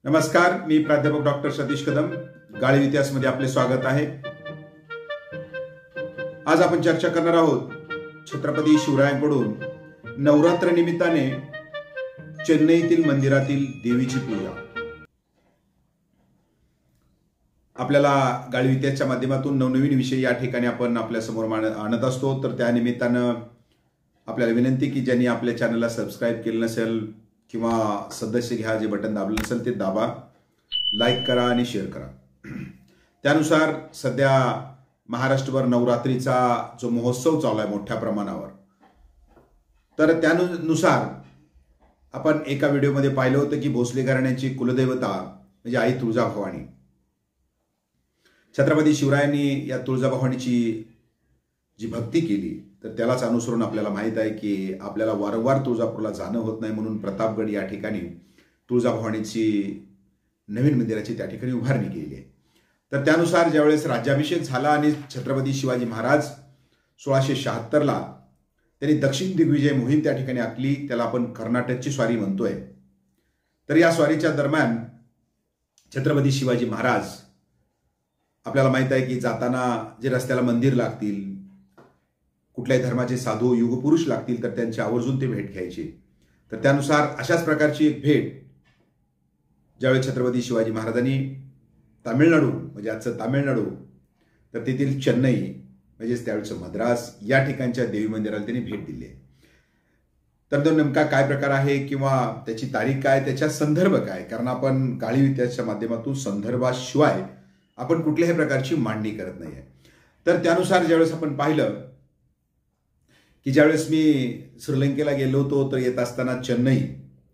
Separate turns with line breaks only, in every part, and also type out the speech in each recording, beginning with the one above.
नमस्कार, मी प्राध्यापक डॉक्टर सतीश कदम. गाळीव इतिहासमध्ये आपले स्वागत आहे. आज आपण चर्चा करणार आहोत छत्रपती शिवरायांकडून नवरात्र निमित्ताने चेन्नईतील मंदिरातील देवीची पूजा. आपल्याला गाळीव इतिहासच्या माध्यमातून नवनवीन विषय या ठिकाणी आपण आपल्या समोर आणत असतो. तर त्या निमित्तानं आपल्याला विनंती की ज्यांनी आपल्या चॅनलला सबस्क्राईब केलं नसेल किंवा सदस्य घ्या जे बटन दाबलं नसेल ते दाबा, लाईक करा आणि शेअर करा. त्यानुसार सध्या महाराष्ट्रभर नवरात्रीचा जो महोत्सव चालू आहे मोठ्या प्रमाणावर, तर त्यानुसार आपण एका व्हिडिओमध्ये पाहिलं होतं की भोसले घराण्याची कुलदेवता म्हणजे आई तुळजाभवानी, छत्रपती शिवरायांनी या तुळजाभवानीची जी भक्ती केली तर त्यालाच अनुसरून आपल्याला माहित आहे की आपल्याला वारंवार तुळजापूरला जाणं होत नाही, म्हणून प्रतापगड या ठिकाणी तुळजाभवानीची नवीन मंदिराची त्या ठिकाणी उभारणी केली आहे. तर त्यानुसार ज्यावेळेस राज्याभिषेक झाला आणि छत्रपती शिवाजी महाराज 1676ला त्यांनी दक्षिण दिग्विजय मोहीम त्या ठिकाणी आखली, त्याला आपण कर्नाटकची स्वारी म्हणतोय. तर या स्वारीच्या दरम्यान छत्रपती शिवाजी महाराज, आपल्याला माहित आहे की जाताना जे रस्त्याला मंदिर लागतील, कुठल्याही धर्माचे साधू युगपुरुष लागतील तर त्यांची आवर्जून ते भेट घ्यायची. तर त्यानुसार अशाच प्रकारची एक भेट ज्यावेळी छत्रपती शिवाजी महाराजांनी तामिळनाडू म्हणजे आजचं तामिळनाडू तर तेथील चेन्नई म्हणजेच त्यावेळेचं मद्रास या ठिकाणच्या देवी मंदिराला त्यांनी भेट दिली आहे. तर तो नेमका काय प्रकार आहे किंवा त्याची तारीख काय, त्याचा संदर्भ काय, कारण आपण गाळीव इतिहासाच्या माध्यमातून संदर्भाशिवाय आपण कुठल्याही प्रकारची मांडणी करत नाही आहे. तर त्यानुसार ज्यावेळेस आपण पाहिलं की ज्यावेळेस मी श्रीलंकेला गेलो होतो तर येत असताना चेन्नई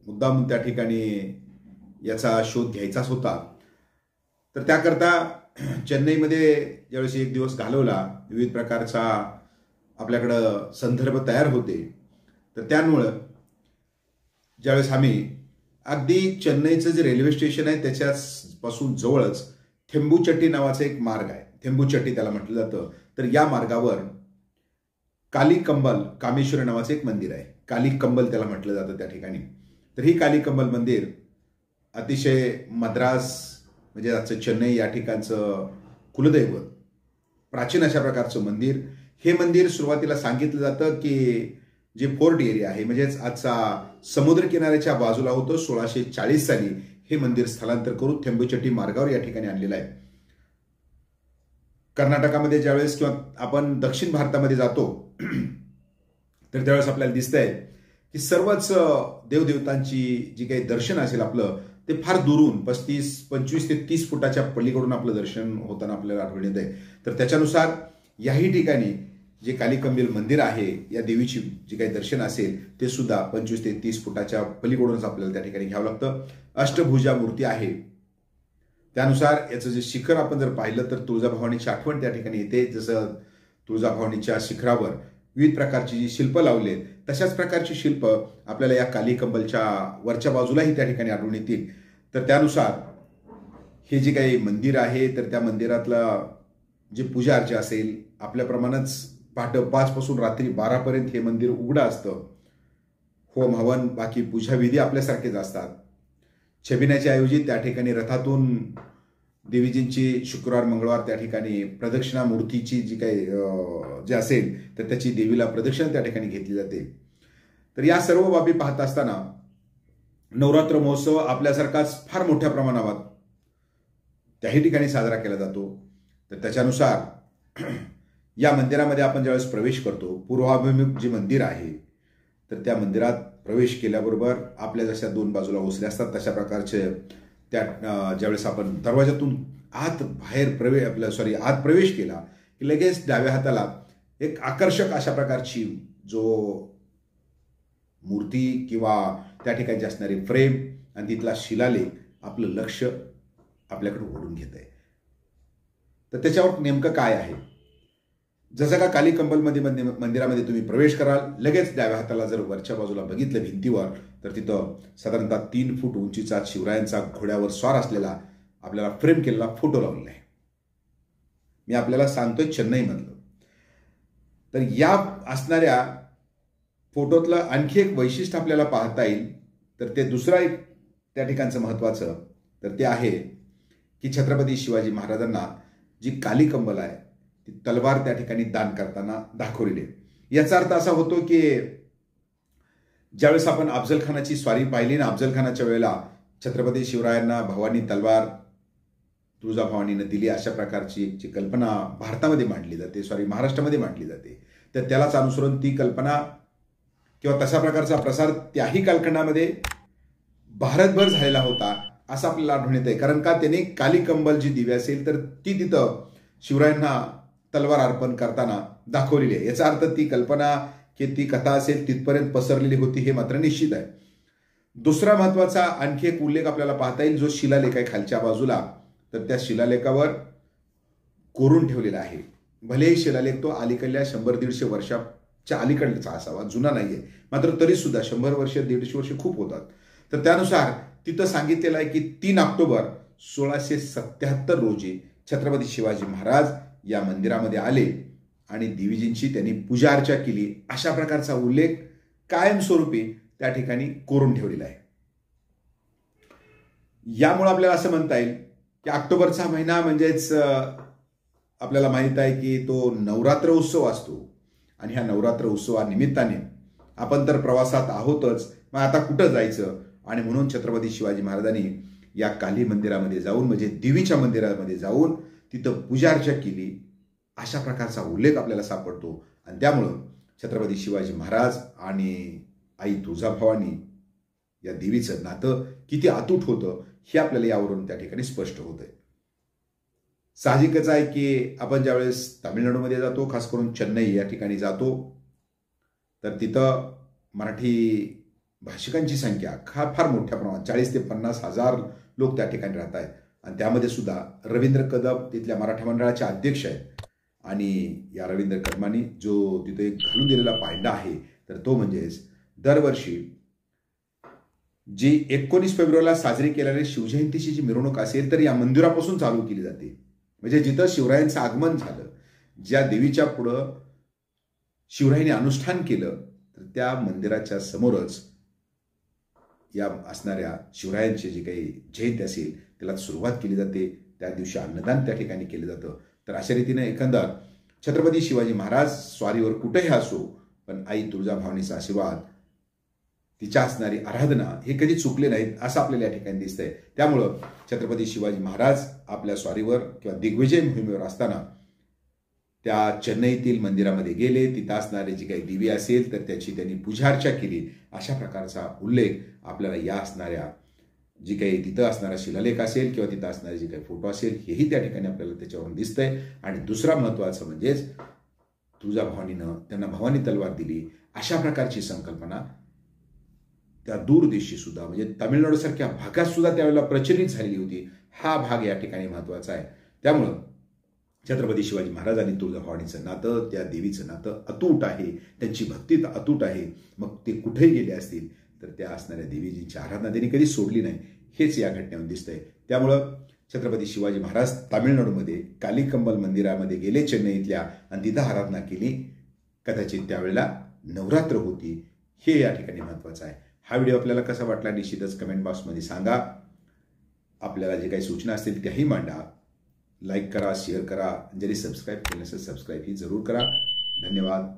मुद्दाम त्या ठिकाणी याचा शोध घ्यायचाच होता. तर त्याकरता चेन्नईमध्ये ज्यावेळेस एक दिवस घालवला, विविध प्रकारचा आपल्याकडं संदर्भ तयार होते. तर त्यामुळं ज्यावेळेस आम्ही अगदी चेन्नईचं जे रेल्वे स्टेशन आहे त्याच्यापासून जवळच थेंबुचट्टी नावाचा एक मार्ग आहे, थेंबुचट्टी त्याला म्हटलं जातं. तर या मार्गावर कालीकंबल कामेश्वर नावाचं एक मंदिर आहे, कालीकंबल त्याला म्हटलं जातं त्या ठिकाणी. तर ही कालीकंबल मंदिर अतिशय मद्रास म्हणजे आजचं चेन्नई या ठिकाणचं कुलदैवत, प्राचीन अशा प्रकारचं मंदिर. हे मंदिर सुरुवातीला सांगितलं जातं की जे फोर्ट एरिया आहे म्हणजेच आजचा समुद्र किनाऱ्याच्या बाजूला होतं, 1640 साली हे मंदिर स्थलांतर करून थेंबुचट्टी मार्गावर या ठिकाणी आणलेलं आहे. कर्नाटकामध्ये ज्यावेळेस किंवा आपण दक्षिण भारतामध्ये जातो तर त्यावेळेस आपल्याला दिसतंय की सर्वच देवदेवतांची जी काही दर्शन असेल आपलं ते फार दुरून 25 ते 30 फुटाच्या पलीकडून आपलं दर्शन होताना आपल्याला आढळून येत आहे. तर त्याच्यानुसार याही ठिकाणी जे कालीकंबल मंदिर आहे या देवीची जी काही दर्शन असेल ते सुद्धा 25 ते 30 फुटाच्या पलीकडूनच आपल्याला त्या ठिकाणी घ्यावं लागतं. अष्टभुजा मूर्ती आहे. त्यानुसार याचं जे शिखर आपण जर पाहिलं तर तुळजाभवानीची आठवण त्या ठिकाणी येते. जसं तुळजाभवानीच्या शिखरावर विविध प्रकारची जी शिल्प लावली आहेत तशाच प्रकारची शिल्प आपल्याला या कालीकंबलच्या वरच्या बाजूलाही त्या ठिकाणी आढळून येतील. तर त्यानुसार हे जे काही मंदिर आहे तर त्या मंदिरातला जे पूजा अर्चा असेल, आपल्याप्रमाणेच पहाटे 5 पासून रात्री 12 पर्यंत हे मंदिर उघडं असतं. होम हवन बाकी पूजाविधी आपल्यासारखेच असतात. छबिन्याच्या ऐवजी त्या ठिकाणी रथातून देवीजींची शुक्रवार मंगळवार त्या ठिकाणी प्रदक्षिणा मूर्तीची जी काही जे असेल तर त्याची देवीला प्रदक्षिणा त्या ठिकाणी घेतली जाते. तर या सर्व बाबी पाहत असताना नवरात्र महोत्सव आपल्यासारखाच फार मोठ्या प्रमाणावर त्याही ठिकाणी साजरा केला जातो. तर त्याच्यानुसार या मंदिरामध्ये आपण ज्यावेळेस प्रवेश करतो, पूर्वाभिमुख जे मंदिर आहे तर त्या मंदिरात प्रवेश केल्याबरोबर आपल्या जशा दोन बाजूला ओसऱ्या असतात तशा प्रकारचे त्या ज्यावेळेस आपण दरवाजातून आत प्रवेश केला की लगेच डाव्या हाताला एक आकर्षक अशा प्रकारची जो मूर्ती किंवा त्या ठिकाणी असणारी फ्रेम आणि तिथला शिलालेख आपलं लक्ष आपल्याकडे ओढून घेत आहे. तर त्याच्यावर नेमकं काय आहे, जसं का कालीकंबल मंदिरामध्ये तुम्ही प्रवेश कराल, लगेच डाव्या हाताला जर वरच्या बाजूला बघितलं भिंतीवर तर तिथं साधारणतः 3 फूट उंचीचा शिवरायांचा घोड्यावर स्वार असलेला आपल्याला फ्रेम केलेला फोटो लावलेला आहे. मी आपल्याला सांगतोय चेन्नईमधलं. तर या असणाऱ्या फोटोतलं आणखी एक वैशिष्ट्य आपल्याला पाहता येईल. तर ते दुसरा एक त्या ठिकाणचं महत्त्वाचं तर ते आहे की छत्रपती शिवाजी महाराजांना जी काली कंबल आहे ती तलवार त्या ठिकाणी दान करताना दाखवलेली आहे। याचा अर्थ असा होतो की ज्यावेळेस आपण अफजल खानाची स्वारी पाहिली ना, अफजल खानाच्या वेळेला छत्रपती शिवरायांना भवानी तलवार तुळजाभवानीनं दिली, अशा प्रकारची जी कल्पना भारतामध्ये मांडली जाते, महाराष्ट्रामध्ये मांडली जाते, तर त्यालाच अनुसरून ती कल्पना किंवा तशा प्रकारचा प्रसार त्याही कालखंडामध्ये भारतभर झालेला होता असं आपल्याला आढळून येत आहे। कारण का, त्याने काली कंबल जी दिवी असेल तर ती तिथं शिवरायांना तलवार अर्पण करताना दाखवलेली आहे। याचा अर्थ ती कल्पना की ती कथा असेल तिथपर्यंत पसरलेली होती हे मात्र निश्चित आहे। दुसरा महत्वाचा आणखी एक उल्लेख आपल्याला पाहता येईल, जो शिलालेख आहे खालच्या बाजूला, तर त्या शिलालेखावर कोरून ठेवलेला आहे। भलेही शिलालेख तो अलीकडल्या 100-150 वर्षाच्या अलीकडचा असावा, जुना नाहीये, मात्र तरी सुद्धा 100 वर्ष 150 वर्ष खूप होतात। तर त्यानुसार तिथं सांगितलेलं आहे की 3 ऑक्टोबर 1677 रोजी छत्रपती शिवाजी महाराज या मंदिरामध्ये आले आणि देवीजींची त्यांनी पूजा अर्चा केली, अशा प्रकारचा उल्लेख कायमस्वरूपी त्या ठिकाणी कोरून ठेवलेला आहे। यामुळे आपल्याला असं म्हणता येईल की ऑक्टोबरचा महिना म्हणजेच आपल्याला माहित आहे की तो नवरात्र उत्सव असतो आणि ह्या नवरात्र उत्सवानिमित्ताने आपण तर प्रवासात आहोतच, मग आता कुठं जायचं, आणि म्हणून छत्रपती शिवाजी महाराजांनी या काली मंदिरामध्ये जाऊन म्हणजे देवीच्या मंदिरामध्ये जाऊन तिथं पूजा अर्चा केली, अशा प्रकारचा उल्लेख आपल्याला सापडतो। आणि त्यामुळं छत्रपती शिवाजी महाराज आणि आई तुळजाभवानी या देवीचं नातं किती अतूट होतं हे आपल्याला यावरून त्या ठिकाणी स्पष्ट होतंय। साहजिकच आहे की आपण ज्यावेळेस तामिळनाडूमध्ये जातो, खास करून चेन्नई या ठिकाणी जातो, तर तिथं मराठी भाषिकांची संख्या फार मोठ्या प्रमाणात 40 ते 50 हजार लोक त्या ठिकाणी राहत आहेत। आणि त्यामध्ये सुद्धा रवींद्र कदम तिथल्या मराठा मंडळाचे अध्यक्ष आहेत। आणि या रवींद्र कदमांनी जो तिथे घालून दिलेला पायंडा आहे तर तो म्हणजेच दरवर्षी जी 19 फेब्रुवारीला साजरी केलेली शिवजयंतीची जी मिरवणूक असेल तर या मंदिरापासून चालू केली जाते। म्हणजे जिथं शिवरायांचं आगमन झालं, ज्या देवीच्या पुढं शिवरायांनी अनुष्ठान केलं, तर त्या मंदिराच्या समोरच या असणाऱ्या शिवरायांची जी काही जयंती असेल त्याला सुरुवात केली जाते। त्या दिवशी अन्नदान त्या ठिकाणी केलं जातं। तर अशा रीतीने एकंदर छत्रपती शिवाजी महाराज स्वारीवर कुठेही असो, पण आई तुळजाभवानीचा आशीर्वाद, तिच्या असणारी आराधना हे कधी चुकले नाहीत असं आपल्याला या ठिकाणी दिसतंय। त्यामुळं छत्रपती शिवाजी महाराज आपल्या स्वारीवर किंवा दिग्विजय मोहिमेवर असताना त्या चेन्नईतील मंदिरामध्ये गेले, तिथं असणारी जी काही देवी असेल तर त्याची त्यांनी पूजा अर्चा केली, अशा प्रकारचा उल्लेख आपल्याला या असणाऱ्या जी काही तिथं असणारा शिलालेख असेल किंवा तिथं असणारे जे काही फोटो असेल हेही त्या ठिकाणी आपल्याला त्याच्यावरून दिसतंय। आणि दुसरा महत्वाचं म्हणजेच तुळजाभवानीनं त्यांना भवानी तलवार दिली, अशा प्रकारची संकल्पना त्या दूरदेशी सुद्धा म्हणजे तामिळनाडूसारख्या भागात सुद्धा त्यावेळेला प्रचलित झालेली होती। हा भाग या ठिकाणी महत्वाचा आहे। त्यामुळं छत्रपती शिवाजी महाराज आणि तुळजाभवानीचं नातं, त्या देवीचं नातं अतूट आहे, त्यांची भक्ती अतूट आहे। मग ते कुठेही गेले असतील तर त्या असणाऱ्या देवीजींची आराधना त्यांनी कधी सोडली नाही, हेच या घटनेवर दिसतंय। त्यामुळं छत्रपती शिवाजी महाराज तामिळनाडूमध्ये काली कंबल मंदिरामध्ये गेले चेन्नईतल्या आणि तिथं आराधना केली। कदाचित त्यावेळेला नवरात्र होती, हे या ठिकाणी महत्वाचं आहे। हा व्हिडिओ आपल्याला कसा वाटला निश्चितच कमेंट बॉक्समध्ये सांगा। आपल्याला जे काही सूचना असतील त्याही मांडा। लाईक करा, शेअर करा, जरी सबस्क्राईब केलं नसेल सबस्क्राईब ही जरूर करा। धन्यवाद।